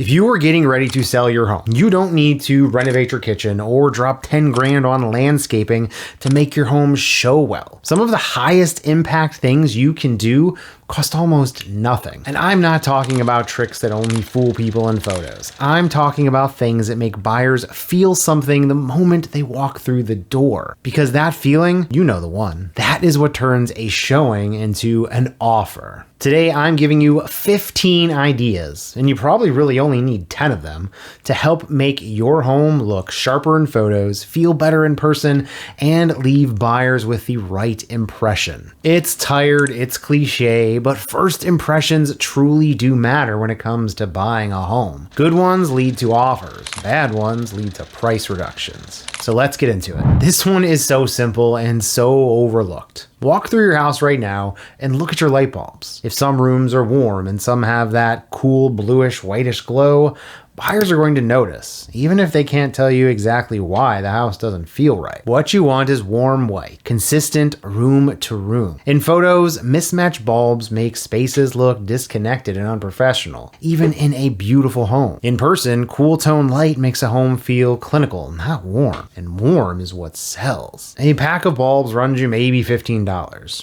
If you are getting ready to sell your home, you don't need to renovate your kitchen or drop 10 grand on landscaping to make your home show well. Some of the highest impact things you can do cost almost nothing. And I'm not talking about tricks that only fool people in photos. I'm talking about things that make buyers feel something the moment they walk through the door. Because that feeling, you know the one, that is what turns a showing into an offer. Today, I'm giving you 15 ideas, and you probably really only need 10 of them, to help make your home look sharper in photos, feel better in person, and leave buyers with the right impression. It's tired, it's cliche, but first impressions truly do matter when it comes to buying a home. Good ones lead to offers, bad ones lead to price reductions. So let's get into it. This one is so simple and so overlooked. Walk through your house right now and look at your light bulbs. If some rooms are warm and some have that cool bluish whitish glow, buyers are going to notice, even if they can't tell you exactly why the house doesn't feel right. What you want is warm white, consistent room to room. In photos, mismatched bulbs make spaces look disconnected and unprofessional, even in a beautiful home. In person, cool tone light makes a home feel clinical, not warm. And warm is what sells. A pack of bulbs runs you maybe $15.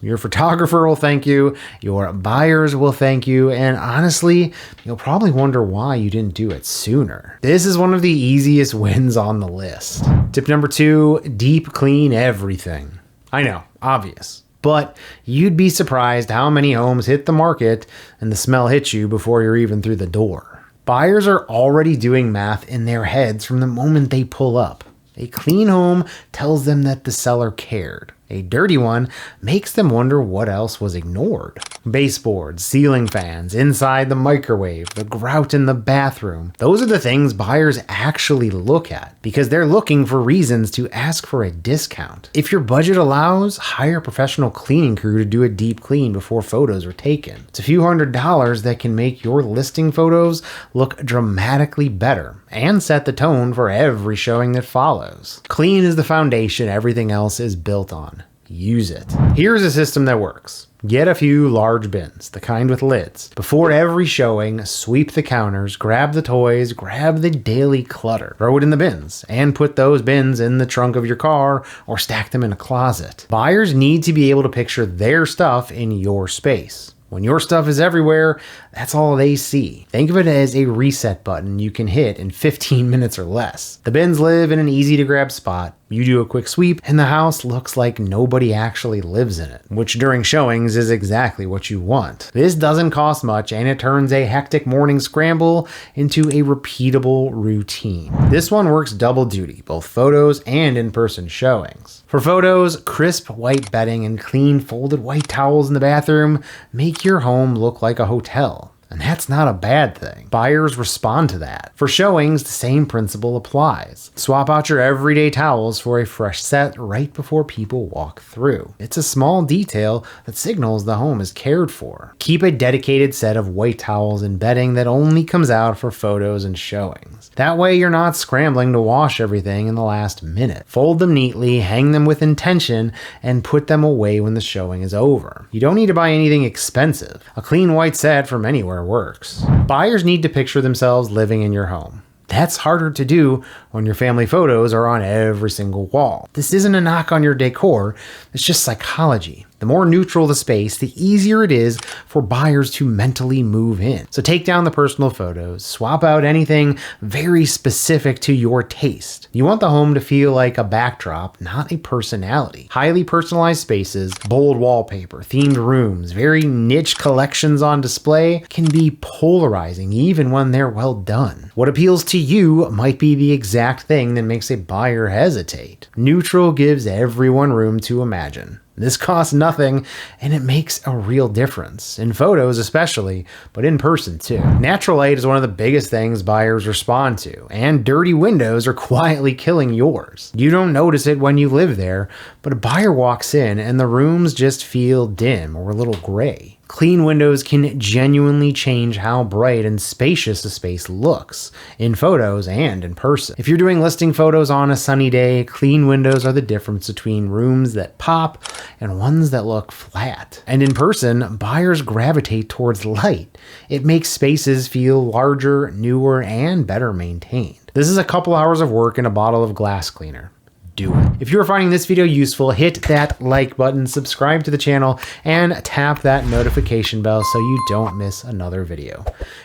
Your photographer will thank you, your buyers will thank you, and honestly, you'll probably wonder why you didn't do it sooner. This is one of the easiest wins on the list. Tip number 2, deep clean everything. I know, obvious, but you'd be surprised how many homes hit the market and the smell hits you before you're even through the door. Buyers are already doing math in their heads from the moment they pull up. A clean home tells them that the seller cared. A dirty one makes them wonder what else was ignored. Baseboards, ceiling fans, inside the microwave, the grout in the bathroom. Those are the things buyers actually look at because they're looking for reasons to ask for a discount. If your budget allows, hire a professional cleaning crew to do a deep clean before photos are taken. It's a few $100s that can make your listing photos look dramatically better and set the tone for every showing that follows. Clean is the foundation everything else is built on. Use it. Here's a system that works. Get a few large bins, the kind with lids. Before every showing, sweep the counters, grab the toys, grab the daily clutter. Throw it in the bins, and put those bins in the trunk of your car or stack them in a closet. Buyers need to be able to picture their stuff in your space. When your stuff is everywhere, that's all they see. Think of it as a reset button you can hit in 15 minutes or less. The bins live in an easy to grab spot. You do a quick sweep and the house looks like nobody actually lives in it, which during showings is exactly what you want. This doesn't cost much and it turns a hectic morning scramble into a repeatable routine. This one works double duty, both photos and in-person showings. For photos, crisp white bedding and clean folded white towels in the bathroom make your home look like a hotel. And that's not a bad thing. Buyers respond to that. For showings, the same principle applies. Swap out your everyday towels for a fresh set right before people walk through. It's a small detail that signals the home is cared for. Keep a dedicated set of white towels and bedding that only comes out for photos and showings. That way you're not scrambling to wash everything in the last minute. Fold them neatly, hang them with intention, and put them away when the showing is over. You don't need to buy anything expensive. A clean white set from anywhere works. Buyers need to picture themselves living in your home. That's harder to do when your family photos are on every single wall. This isn't a knock on your decor, it's just psychology. The more neutral the space, the easier it is for buyers to mentally move in. So take down the personal photos, swap out anything very specific to your taste. You want the home to feel like a backdrop, not a personality. Highly personalized spaces, bold wallpaper, themed rooms, very niche collections on display can be polarizing even when they're well done. What appeals to you might be the exact thing that makes a buyer hesitate. Neutral gives everyone room to imagine. This costs nothing, and it makes a real difference. In photos especially, but in person too. Natural light is one of the biggest things buyers respond to, and dirty windows are quietly killing yours. You don't notice it when you live there, but a buyer walks in and the rooms just feel dim or a little gray. Clean windows can genuinely change how bright and spacious a space looks, in photos and in person. If you're doing listing photos on a sunny day, clean windows are the difference between rooms that pop and ones that look flat. And in person, buyers gravitate towards light. It makes spaces feel larger, newer, and better maintained. This is a couple hours of work in a bottle of glass cleaner. Do it. If you're finding this video useful, hit that like button, subscribe to the channel, and tap that notification bell so you don't miss another video.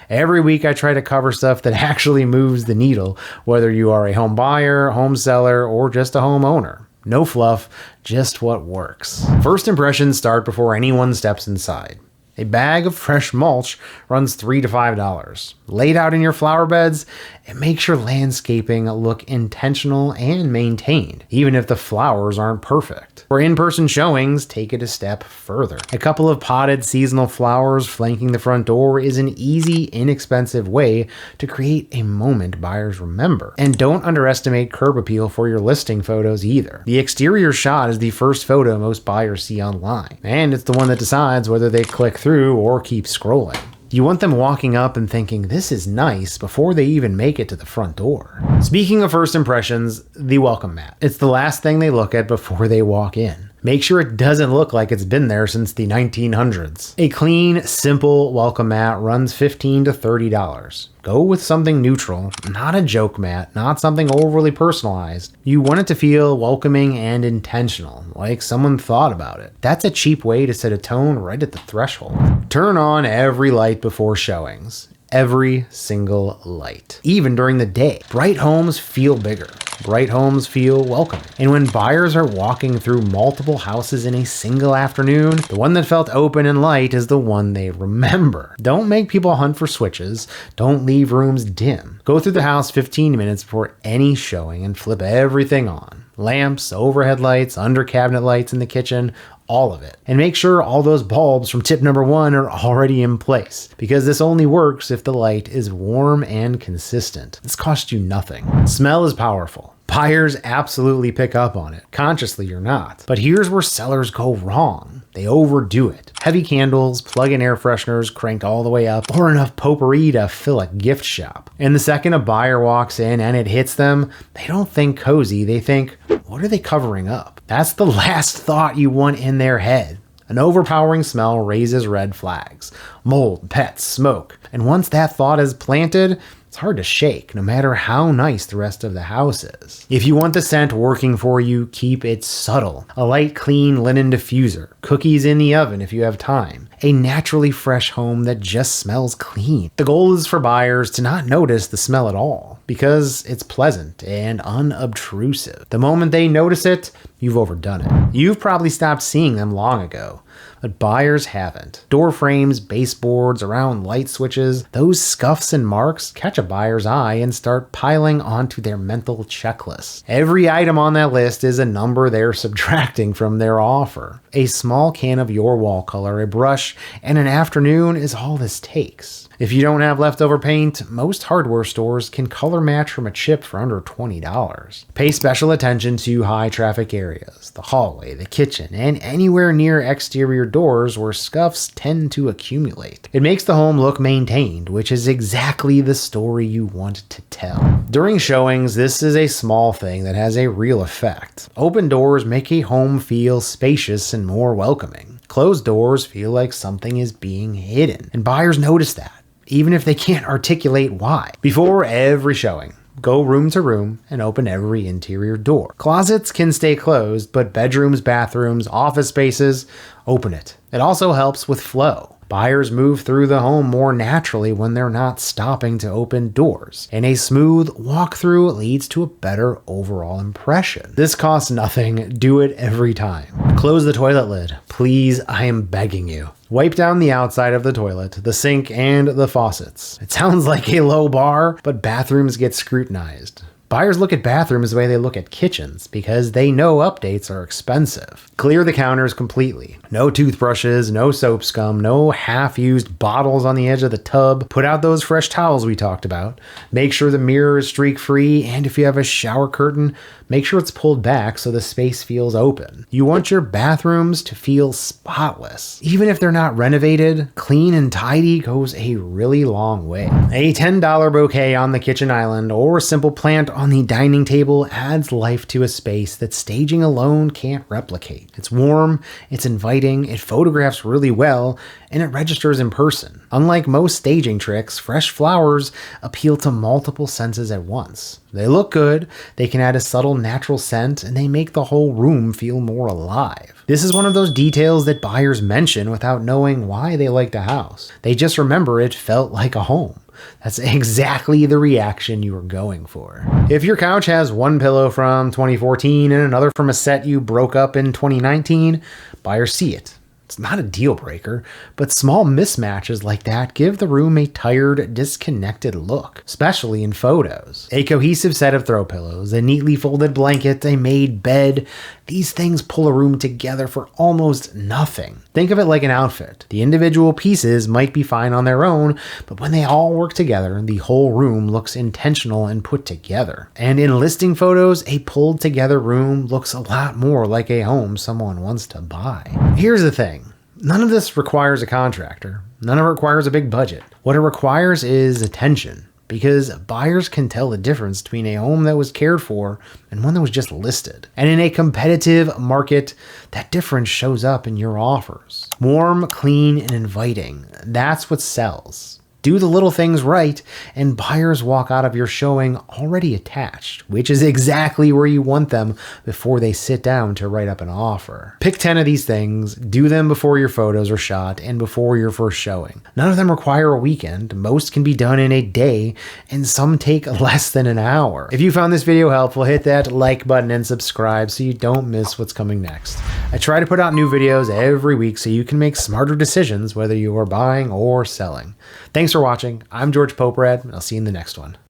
Every week I try to cover stuff that actually moves the needle, whether you are a home buyer, home seller, or just a homeowner. No fluff, just what works. First impressions start before anyone steps inside. A bag of fresh mulch runs $3 to $5. Laid out in your flower beds, it makes your landscaping look intentional and maintained, even if the flowers aren't perfect. For in-person showings, take it a step further. A couple of potted seasonal flowers flanking the front door is an easy, inexpensive way to create a moment buyers remember. And don't underestimate curb appeal for your listing photos either. The exterior shot is the first photo most buyers see online, and it's the one that decides whether they click through or keep scrolling. You want them walking up and thinking, this is nice, before they even make it to the front door. Speaking of first impressions, the welcome mat. It's the last thing they look at before they walk in. Make sure it doesn't look like it's been there since the 1900s. A clean, simple welcome mat runs $15 to $30. Go with something neutral, not a joke mat, not something overly personalized. You want it to feel welcoming and intentional, like someone thought about it. That's a cheap way to set a tone right at the threshold. Turn on every light before showings. Every single light, even during the day. Bright homes feel bigger. Bright homes feel welcoming. And when buyers are walking through multiple houses in a single afternoon, the one that felt open and light is the one they remember. Don't make people hunt for switches. Don't leave rooms dim. Go through the house 15 minutes before any showing and flip everything on. Lamps, overhead lights, under cabinet lights in the kitchen, all of it. And make sure all those bulbs from tip number 1 are already in place, because this only works if the light is warm and consistent. This costs you nothing. Smell is powerful. Buyers absolutely pick up on it, consciously or not. But here's where sellers go wrong. They overdo it. Heavy candles, plug-in air fresheners cranked all the way up, or enough potpourri to fill a gift shop. And the second a buyer walks in and it hits them, they don't think cozy, they think, what are they covering up? That's the last thought you want in their head. An overpowering smell raises red flags. Mold, pets, smoke. And once that thought is planted, it's hard to shake, no matter how nice the rest of the house is. If you want the scent working for you, keep it subtle. A light, clean linen diffuser. Cookies in the oven if you have time. A naturally fresh home that just smells clean. The goal is for buyers to not notice the smell at all, because it's pleasant and unobtrusive. The moment they notice it, you've overdone it. You've probably stopped seeing them long ago, but buyers haven't. Door frames, baseboards, around light switches, those scuffs and marks catch a buyer's eye and start piling onto their mental checklist. Every item on that list is a number they're subtracting from their offer. A small can of your wall color, a brush, and an afternoon is all this takes. If you don't have leftover paint, most hardware stores can color match from a chip for under $20. Pay special attention to high traffic areas, the hallway, the kitchen, and anywhere near exterior doors where scuffs tend to accumulate. It makes the home look maintained, which is exactly the story you want to tell. During showings, this is a small thing that has a real effect. Open doors make a home feel spacious and more welcoming. Closed doors feel like something is being hidden, and buyers notice that, even if they can't articulate why. Before every showing, go room to room and open every interior door. Closets can stay closed, but bedrooms, bathrooms, office spaces, open it. It also helps with flow. Buyers move through the home more naturally when they're not stopping to open doors, and a smooth walkthrough leads to a better overall impression. This costs nothing. Do it every time. Close the toilet lid. Please, I am begging you. Wipe down the outside of the toilet, the sink, and the faucets. It sounds like a low bar, but bathrooms get scrutinized. Buyers look at bathrooms the way they look at kitchens because they know updates are expensive. Clear the counters completely. No toothbrushes, no soap scum, no half-used bottles on the edge of the tub. Put out those fresh towels we talked about. Make sure the mirror is streak-free, and if you have a shower curtain, make sure it's pulled back so the space feels open. You want your bathrooms to feel spotless. Even if they're not renovated, clean and tidy goes a really long way. A $10 bouquet on the kitchen island or a simple plant on the dining table adds life to a space that staging alone can't replicate. It's warm, it's inviting, it photographs really well, and it registers in person. Unlike most staging tricks, fresh flowers appeal to multiple senses at once. They look good, they can add a subtle natural scent, and they make the whole room feel more alive. This is one of those details that buyers mention without knowing why they liked a house. They just remember it felt like a home. That's exactly the reaction you were going for. If your couch has one pillow from 2014 and another from a set you broke up in 2019, buyers see it. It's not a deal breaker, but small mismatches like that give the room a tired, disconnected look, especially in photos. A cohesive set of throw pillows, a neatly folded blanket, a made bed, these things pull a room together for almost nothing. Think of it like an outfit. The individual pieces might be fine on their own, but when they all work together, the whole room looks intentional and put together. And in listing photos, a pulled together room looks a lot more like a home someone wants to buy. Here's the thing. None of this requires a contractor. None of it requires a big budget. What it requires is attention, because buyers can tell the difference between a home that was cared for and one that was just listed. And in a competitive market, that difference shows up in your offers. Warm, clean, and inviting. That's what sells. Do the little things right, and buyers walk out of your showing already attached, which is exactly where you want them before they sit down to write up an offer. Pick 10 of these things, do them before your photos are shot and before your first showing. None of them require a weekend, most can be done in a day, and some take less than an hour. If you found this video helpful, hit that like button and subscribe so you don't miss what's coming next. I try to put out new videos every week so you can make smarter decisions whether you are buying or selling. Thanks for watching. I'm George Poporad, and I'll see you in the next one.